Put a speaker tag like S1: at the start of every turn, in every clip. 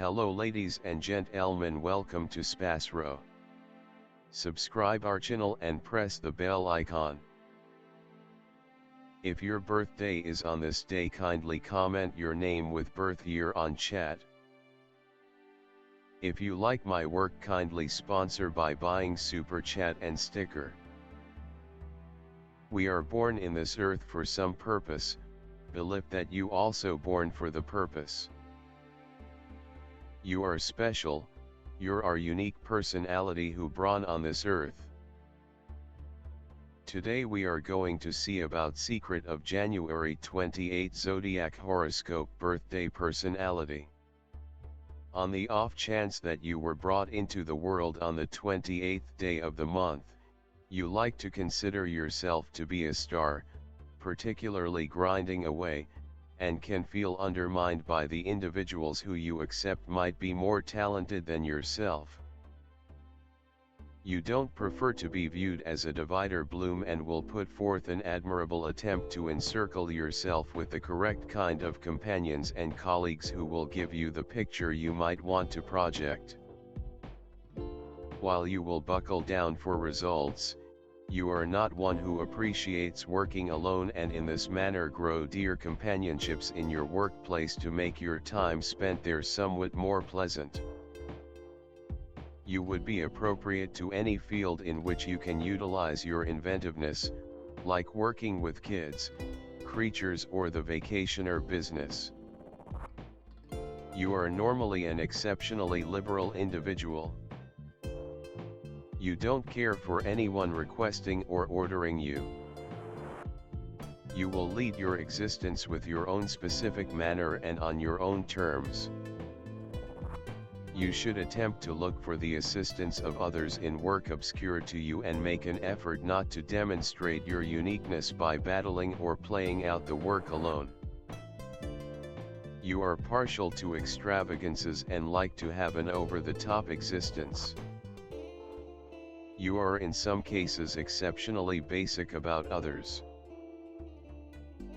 S1: Hello ladies and gentlemen, welcome to SPASRO. Subscribe our channel and press the bell icon. If your birthday is on this day, kindly comment your name with birth year on chat. If you like my work, kindly sponsor by buying super chat and sticker. We are born in this earth for some purpose, believe that you also born for the purpose. You are special, you're our unique personality who born on this earth. Today we are going to see about secret of January 28 Zodiac horoscope birthday personality. On the off chance that you were brought into the world on the 28th day of the month, you like to consider yourself to be a star, particularly grinding away, and can feel undermined by the individuals who you accept might be more talented than yourself. You don't prefer to be viewed as a divider bloom and will put forth an admirable attempt to encircle yourself with the correct kind of companions and colleagues who will give you the picture you might want to project. While you will buckle down for results, you are not one who appreciates working alone, and in this manner grow dear companionships in your workplace to make your time spent there somewhat more pleasant. You would be appropriate to any field in which you can utilize your inventiveness, like working with kids, creatures, or the vacationer business. You are normally an exceptionally liberal individual. You don't care for anyone requesting or ordering you. You will lead your existence with your own specific manner and on your own terms. You should attempt to look for the assistance of others in work obscure to you and make an effort not to demonstrate your uniqueness by battling or playing out the work alone. You are partial to extravagances and like to have an over-the-top existence. You are in some cases exceptionally basic about others.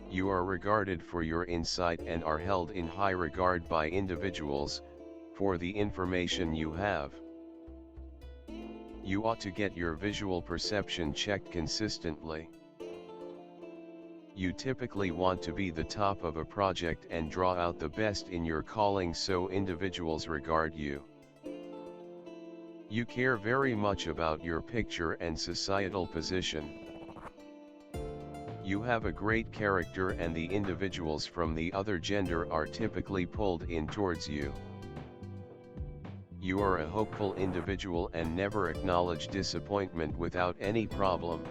S1: You are regarded for your insight and are held in high regard by individuals, for the information you have. You ought to get your visual perception checked consistently. You typically want to be the top of a project and draw out the best in your calling so individuals regard you. You care very much about your picture and societal position. You have a great character and the individuals from the other gender are typically pulled in towards you. You are a hopeful individual and never acknowledge disappointment without any problem.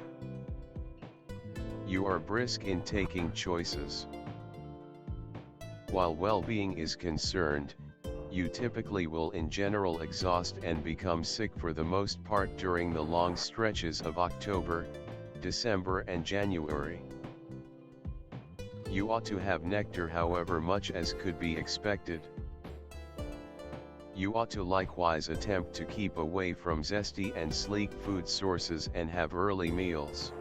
S1: You are brisk in taking choices. While well-being is concerned, you typically will in general exhaust and become sick for the most part during the long stretches of October, December and January. You ought to have nectar however much as could be expected. You ought to likewise attempt to keep away from zesty and sleek food sources and have early meals.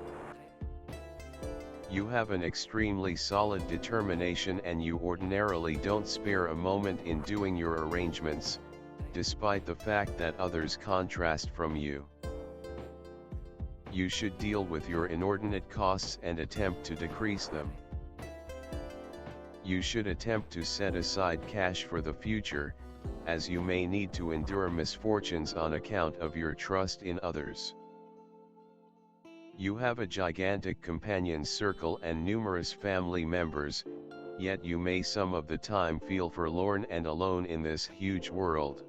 S1: You have an extremely solid determination and you ordinarily don't spare a moment in doing your arrangements, despite the fact that others contrast from you. You should deal with your inordinate costs and attempt to decrease them. You should attempt to set aside cash for the future, as you may need to endure misfortunes on account of your trust in others. You have a gigantic companion circle and numerous family members, yet you may some of the time feel forlorn and alone in this huge world.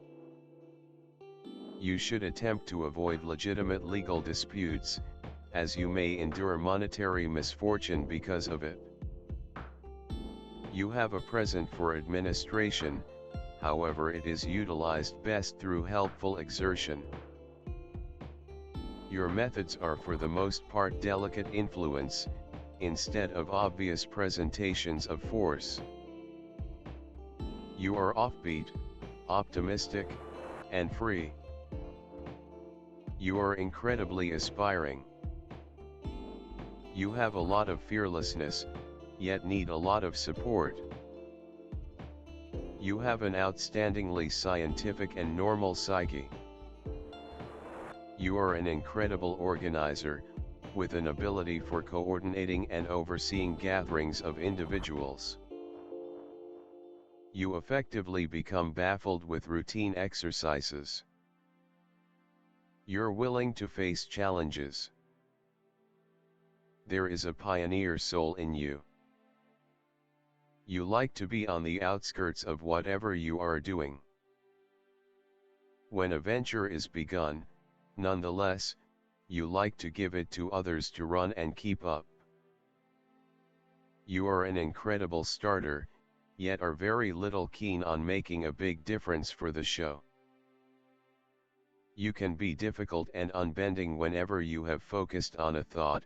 S1: You should attempt to avoid legitimate legal disputes, as you may endure monetary misfortune because of it. You have a present for administration, however it is utilized best through helpful exertion. Your methods are for the most part delicate influence, instead of obvious presentations of force. You are offbeat, optimistic, and free. You are incredibly aspiring. You have a lot of fearlessness, yet need a lot of support. You have an outstandingly scientific and normal psyche. You are an incredible organizer, with an ability for coordinating and overseeing gatherings of individuals. You effectively become baffled with routine exercises. You're willing to face challenges. There is a pioneer soul in you. You like to be on the outskirts of whatever you are doing. When a venture is begun, nonetheless, you like to give it to others to run and keep up. You are an incredible starter, yet are very little keen on making a big difference for the show. You can be difficult and unbending whenever you have focused on a thought,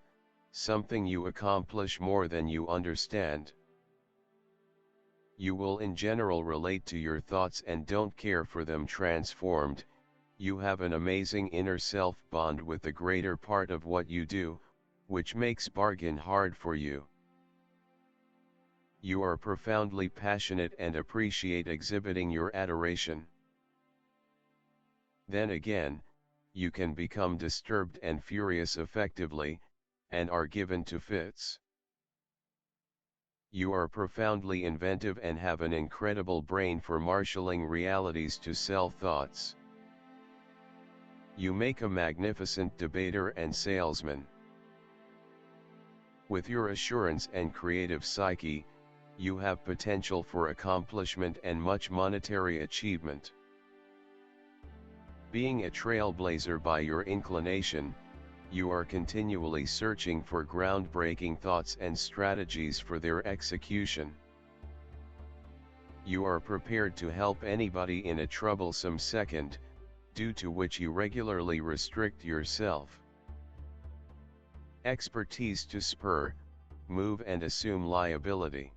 S1: something you accomplish more than you understand. You will in general relate to your thoughts and don't care for them transformed. You have an amazing inner self bond with the greater part of what you do, which makes bargain hard for you. You are profoundly passionate and appreciate exhibiting your adoration. Then again, you can become disturbed and furious effectively, and are given to fits. You are profoundly inventive and have an incredible brain for marshalling realities to sell thoughts. You make a magnificent debater and salesman. With your assurance and creative psyche, you have potential for accomplishment and much monetary achievement. Being a trailblazer by your inclination, you are continually searching for groundbreaking thoughts and strategies for their execution. You are prepared to help anybody in a troublesome second, due to which you regularly restrict yourself. Expertise to spur, move and assume liability.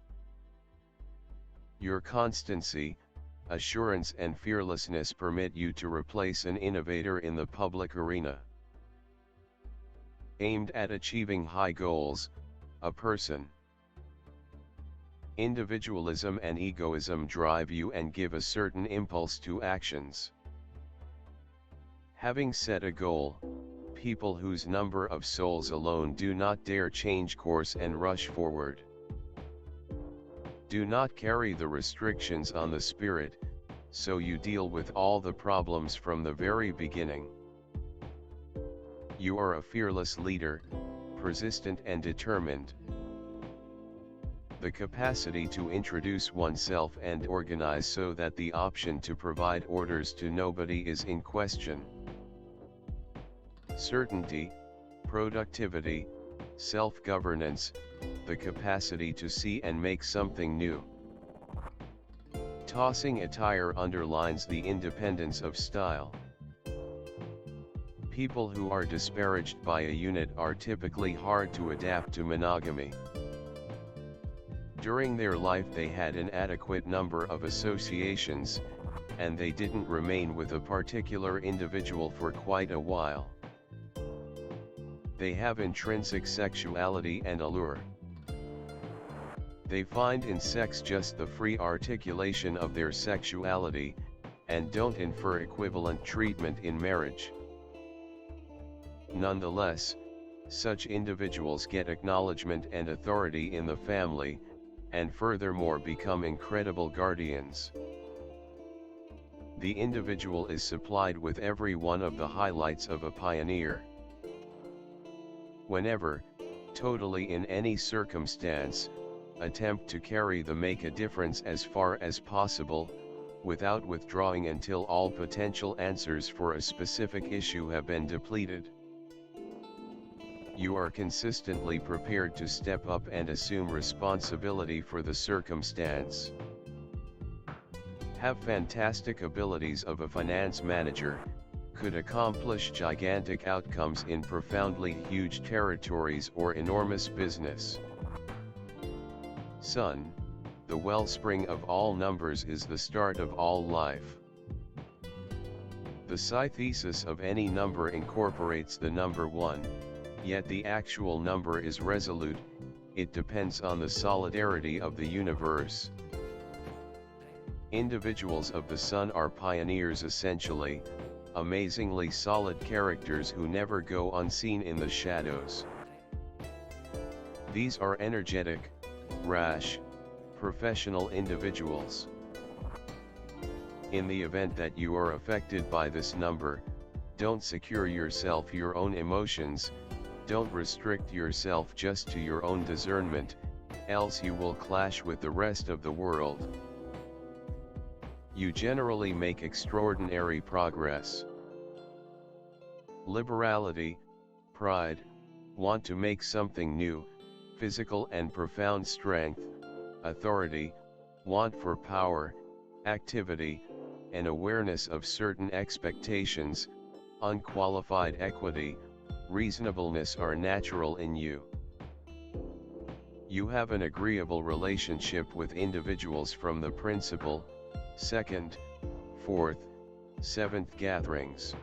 S1: Your constancy, assurance and fearlessness permit you to replace an innovator in the public arena. Aimed at achieving high goals, a person. Individualism and egoism drive you and give a certain impulse to actions. Having set a goal, people whose number of souls alone do not dare change course and rush forward. Do not carry the restrictions on the spirit, so you deal with all the problems from the very beginning. You are a fearless leader, persistent and determined. The capacity to introduce oneself and organize so that the option to provide orders to nobody is in question. Certainty, productivity, self-governance, the capacity to see and make something new. Tossing attire underlines the independence of style. People who are disparaged by a unit are typically hard to adapt to monogamy. During their life they had an adequate number of associations, and they didn't remain with a particular individual for quite a while. They have intrinsic sexuality and allure. They find in sex just the free articulation of their sexuality, and don't infer equivalent treatment in marriage. Nonetheless, such individuals get acknowledgement and authority in the family, and furthermore become incredible guardians. The individual is supplied with every one of the highlights of a pioneer. Whenever, totally in any circumstance, attempt to carry the make a difference as far as possible, without withdrawing until all potential answers for a specific issue have been depleted. You are consistently prepared to step up and assume responsibility for the circumstance. Have fantastic abilities of a finance manager, could accomplish gigantic outcomes in profoundly huge territories or enormous business. Sun, the wellspring of all numbers, is the start of all life. The psi thesis of any number incorporates the number 1, yet the actual number is resolute, it depends on the solidarity of the universe. Individuals of the Sun are pioneers essentially, amazingly solid characters who never go unseen in the shadows. These are energetic, rash, professional individuals. In the event that you are affected by this number, don't secure yourself your own emotions, don't restrict yourself just to your own discernment, else you will clash with the rest of the world. You generally make extraordinary progress. Liberality, pride, want to make something new, physical and profound strength, authority, want for power, activity, and awareness of certain expectations, unqualified equity, reasonableness are natural in you. You have an agreeable relationship with individuals from the principal, second, fourth, seventh gatherings.